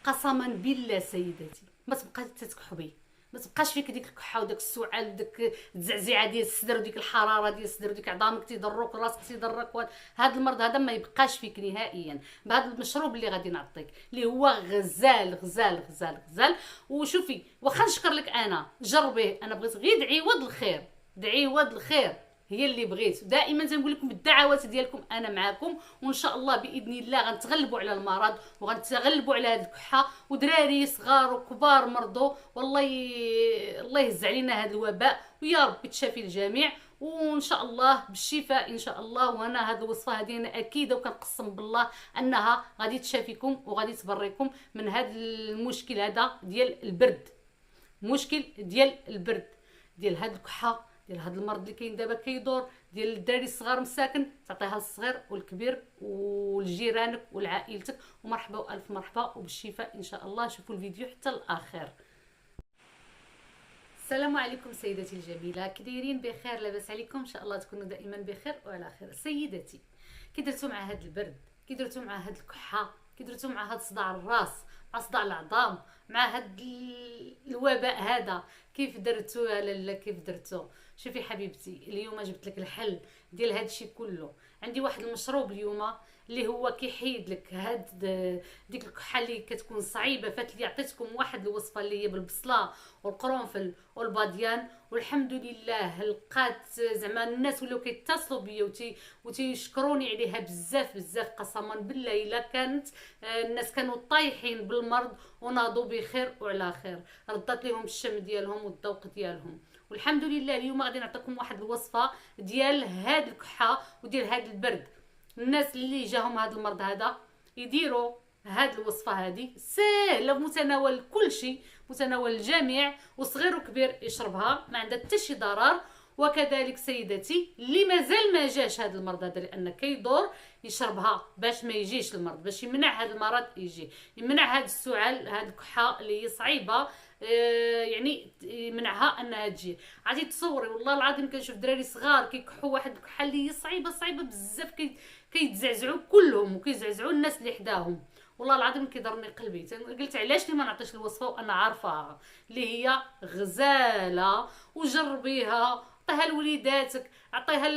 قسما بالله سيداتي ما تبقاش تتكحبي، ما تبقاش فيك ديك الكحه وداك السعال وداك التزعزيعه ديال الصدر وديك الحراره ديال الصدر وديك عظامك تيضروك وراسك تيضرك. هذا المرض هذا ما يبقاش فيك نهائيا بهذا المشروب اللي غادي نعطيك اللي هو غزال غزال غزال غزال. وشوفي واخا نشكر لك انا جربيه، انا بغيت غير دعي ود الخير، دعي ود الخير هي اللي بغيت. دائما تنقول لكم بالدعوات ديالكم انا معاكم، وان شاء الله باذن الله غنتغلبوا على المرض وغنتغلبوا على هذه الكحه. ودراري صغار وكبار مرضوا والله الله يهز علينا هذا الوباء، ويا رب تشافي الجميع وان شاء الله بالشفاء ان شاء الله. وانا هذه الوصفه هذه انا اكيده وكنقسم بالله انها غادي تشافيكم وغادي تبريكم من هذا المشكل هذا ديال البرد، مشكل ديال البرد ديال هذه الكحه ديال هذا المرض اللي كاين دابا كيدور ديال الدراري الصغار مساكن. تعطيها للصغير والكبير ولجيرانك ولعائلتك، ومرحبا والف مرحبا وبالشفاء ان شاء الله. شوفوا الفيديو حتى الاخر. السلام عليكم سيداتي الجميله، كي دايرين؟ بخير؟ لاباس عليكم؟ ان شاء الله تكونوا دائما بخير وعلى خير. سيداتي كي درتو مع هذا البرد، كي درتو مع هذه الكحه، كي درتو مع هذا صداع الراس، مع صداع العظام، مع هذا الوباء هذا، كيف درتو يا لاله كيف درتو؟ شوفي حبيبتي اليوم جبت لك الحل ديال هذا الشيء كله. عندي واحد المشروب اليوم اللي هو كيحيد لك هاد ديك الكحه اللي كتكون صعيبه. فات اللي عطيتكم واحد الوصفه اللي هي بالبصله والقرنفل والباديان، والحمد لله لقات زعما الناس ولاو كيتصلوا بيا وتيشكروني عليها بزاف بزاف. قسما بالله الا كانت الناس كانوا طايحين بالمرض وناضوا بخير وعلى خير، ردت لهم الشم ديالهم والذوق ديالهم. والحمد لله اليوم غادي نعطيكم واحد الوصفه ديال هاد الكحه وديال هاد البرد. الناس اللي جاهم هذا المرض هذا يديروا هاد الوصفه هذه سهله بمتناول كل شيء، متناول الجميع وصغير وكبير يشربها ما عندها حتى شي ضرر. وكذلك سيدتي اللي مازال ما جاش هذا المرض هذا لان كيدور يشربها باش ما يجيش المرض، باش يمنع هذا المرض يجي، يمنع هذا السعال هذه الكحه اللي هي صعيبه يعني يمنعها انها تجي. عادي تصوري والله العظيم كنشوف دراري صغار كيكحوا واحد الكحه اللي هي صعيبه صعيبه بزاف، كيتزعزعوا كلهم وكيزعزعوا الناس اللي حداهم. والله العظيم كيضرني قلبي. قلت علاش لي ما نعطيش الوصفه وانا عارفاها اللي هي غزاله. وجربيها، عطيها لوليداتك، عطيها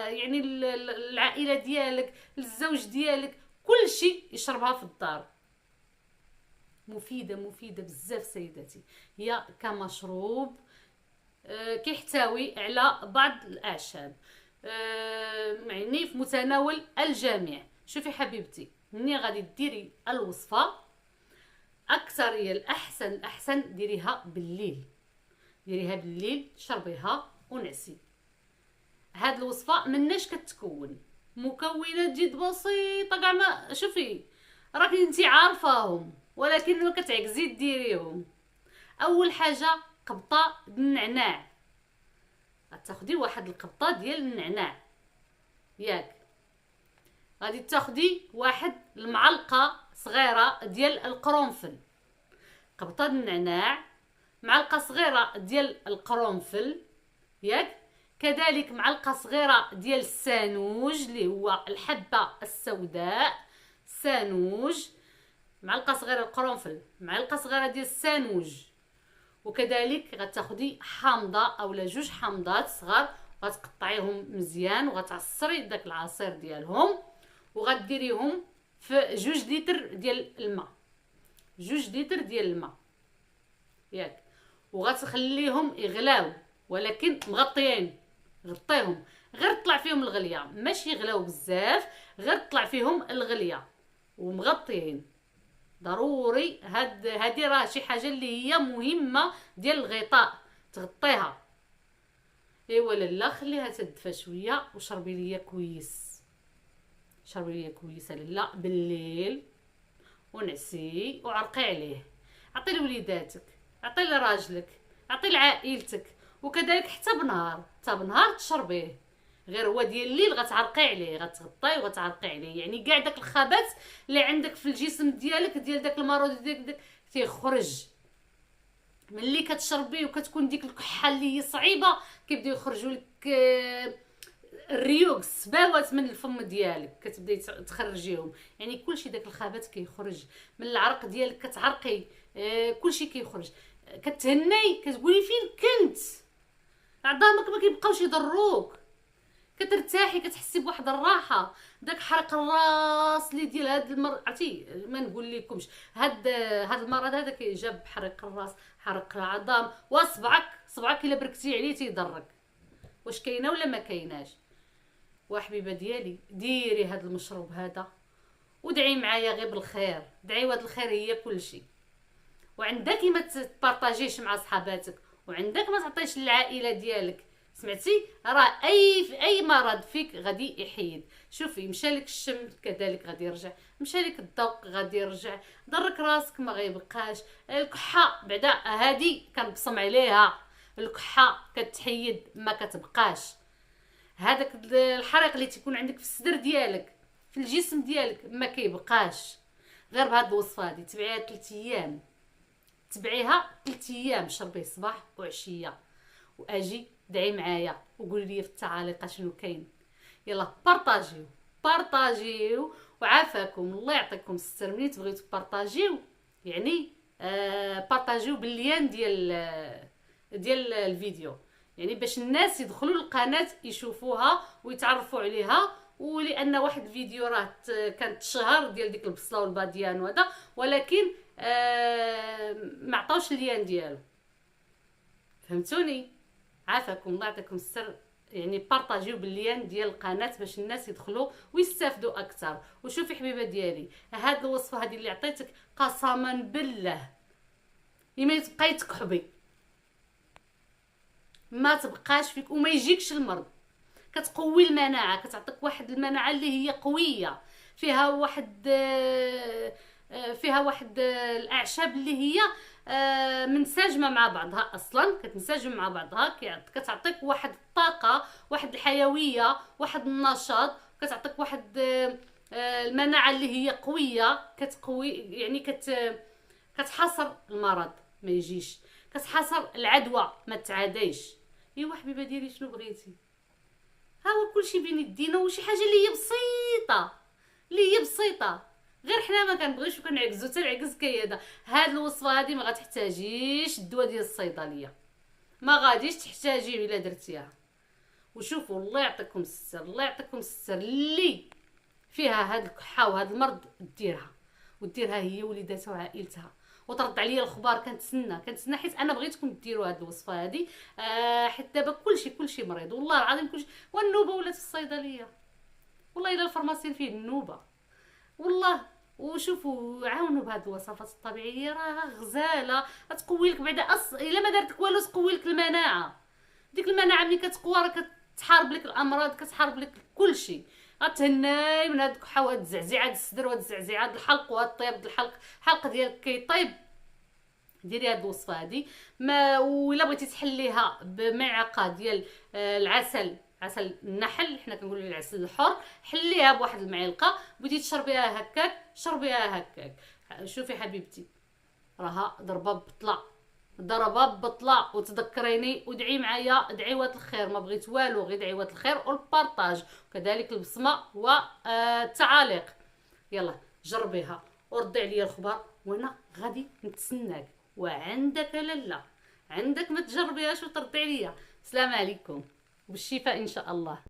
يعني العائله ديالك، الزوج ديالك، كل شيء يشربها في الدار. مفيده مفيده بزاف سيداتي، هي كمشروب كيحتوي على بعض الاعشاب يعني في متناول الجميع. شوفي حبيبتي مني غادي ديري الوصفه اكثر هي الاحسن ديريها بالليل، ديريها بالليل شربيها ونعسي. هاد الوصفه مناش كتكون مكونات جد بسيطه كاع ما شوفي راكي انتي عارفاهم ولكن ما كتعكزي ديريهم. اول حاجه قبطه النعناع، غتاخدي واحد القبطه ديال النعناع ياك، غادي تاخدي واحد المعلقه صغيره ديال القرنفل، قبطه النعناع، معلقه صغيره ديال القرنفل ياك، كذلك معلقه صغيره ديال السانوج اللي هو الحبه السوداء، سانوج، معلقه صغيره القرنفل، معلقه صغيره ديال السانوج. وكذلك غتاخدي حامضه اولا جوج حامضات صغار غتقطعيهم مزيان وغتعصري داك العصير ديالهم وغديريهم في 2 لتر ديال الماء، 2 لتر ديال الماء ياك، وغتخليهم يغلاو ولكن مغطيين، غطيهم غير طلع فيهم الغليه ماشي يغلاو بزاف، غير طلع فيهم الغليه ومغطيين. ضروري هذه راه شي حاجه اللي هي مهمه ديال الغطاء تغطيها. ايوا لاله خليها تدفى شويه وشربي ليا كويس، شربي ليا كويس لاله بالليل ونعسي وعرقي عليه. عطي لوليداتك، عطي لراجلك، عطي لعائلتك، وكذلك حتى بنهار تشربيه. غير هو ديال الليل غتعرقي عليه، غتغطيه وغتعرقي عليه، يعني كاع داك الخبث اللي عندك في الجسم ديالك ديال داك المرض ديالك تيخرج. ملي كتشربيه وكتكون ديك الكحه اللي هي صعيبه كيبداو يخرجوا لك الريوق السباوات من الفم ديالك كتبداي تخرجيهم، يعني كلشي داك الخبث كيخرج من العرق ديالك، كتعرقي كلشي كيخرج، كتهني كتقولي فين كنت، عظامك ما كيبقاوش يضروك، كترتاحي كتحسي بواحد الراحه. داك حرق الراس اللي ديال هاد عرفتي ما نقول لكمش، هاد المرض هذا كيجاب حرق الراس، حرق العظام، صبعك الا بركتي عليه تيضرك. واش كاينه ولا ما كايناش؟ وحبيبه ديالي ديري هاد المشروب هذا ودعي معايا غير بالخير، دعي هاد الخير هي كلشي. وعندك ما تبارطاجيش مع صحاباتك، وعندك ما تعطيش للعائله ديالك، سمعتي؟ راه اي مرض فيك غادي يحيد. شوفي مشالك الشم كذلك غادي يرجع، مشالك الذوق غادي يرجع، ضرك راسك ما غيبقاش، الكحه بعدا هادي كنبصم عليها، الكحه كتحيد ما كتبقاش، هذاك الحريق اللي تيكون عندك في الصدر ديالك في الجسم ديالك ما كيبقاش. غير بهاد الوصفه هادي تبعيها 3 ايام، تبعيها 3 ايام، شربيه صباح وعشيه، واجي دعي معايا وقولي لي في التعاليق شنو كاين. يلا بارطاجيو وعافاكم الله يعطيكم الستر. ملي تبغيو تبارطاجيو يعني بارطاجيو بالليان ديال الفيديو، يعني باش الناس يدخلوا القناه يشوفوها ويتعرفوا عليها، ولان واحد الفيديو راه كانت شهر ديال ديك البصله والباديان وهذا، ولكن ما عطاوش الليان ديالو، فهمتوني؟ عافاكم الله يعطيكم السر، يعني بارطاجيو بالليان ديال القناه باش الناس يدخلوا ويستافدوا اكثر. وشوفي حبيبه ديالي، هاد الوصفه هذه اللي عطيتك قسما بالله ما تبقاي تكحبي، ما تبقاش فيك وما يجيكش المرض، كتقوي المناعه، كتعطيك واحد المناعه اللي هي قويه، فيها واحد الاعشاب اللي هي منسجمه مع بعضها، اصلا كتنسجم مع بعضها، كتعطيك واحد الطاقه، واحد الحيويه، واحد النشاط، كتعطيك واحد المناعه اللي هي قويه، كتقوي يعني كتحاصر المرض ما يجيش، كتحاصر العدوى ما تعاديش. ايوا حبيبه ديالي شنو بغيتي؟ ها هو كلشي بين يدينا، وشي حاجه اللي هي بسيطه، غير حنا ما كنبغيوش وكنعكزو حتى العكز كياده. هاد الوصفه هادي ما غتحتاجيش الدواء ديال الصيدليه، ما غاديش تحتاجيه الا درتيها. وشوفوا الله يعطيكم الستر، الله يعطيكم الستر، اللي فيها هاد الكحه وهاد المرض وديرها هي وليداتها وعائلتها، وترد عليا الخبار. كنتسنى حيت انا بغيتكم ديروا هاد الوصفه هادي، حيت دابا كلشي مريض، والله العظيم كلشي، والنوبه ولات في الصيدليه، والله الا الفارماسيين فيه النوبه والله. وشوفوا عاونوا بهاد الوصفات الطبيعيه، راه غزاله، تقوي لك بعدا الا ما دارتك والو تقوي لك المناعه. ديك المناعه ملي كتقوى راه كتحارب لك الامراض، كتحارب لك كلشي. غتهناي من هاد الكحه وهاد الزعزعه الصدر وهاد الزعزعه الحلق وهاد الطياب الحلق ديالك كيطيب. ديري هاد الوصفه هادي، ما ولا بغيتي تحليها بمعلقه ديال العسل، عسل النحل حنا كنقولوا العسل الحر، حليها بواحد المعلقه، بغيتي تشربيها هكاك شربيها هكاك. شوفي حبيبتي راها ضربه بطله. وتذكريني ودعي معايا دعيوات الخير، ما بغيت والو غير دعيوات الخير والبارطاج، وكذلك البصمه والتعاليق. يلا جربيها وردي عليا الخبر، وانا غادي نتسناك. وعندك لاله عندك ما تجربيهاش وتردي عليا. السلام عليكم وبالشفاء ان شاء الله.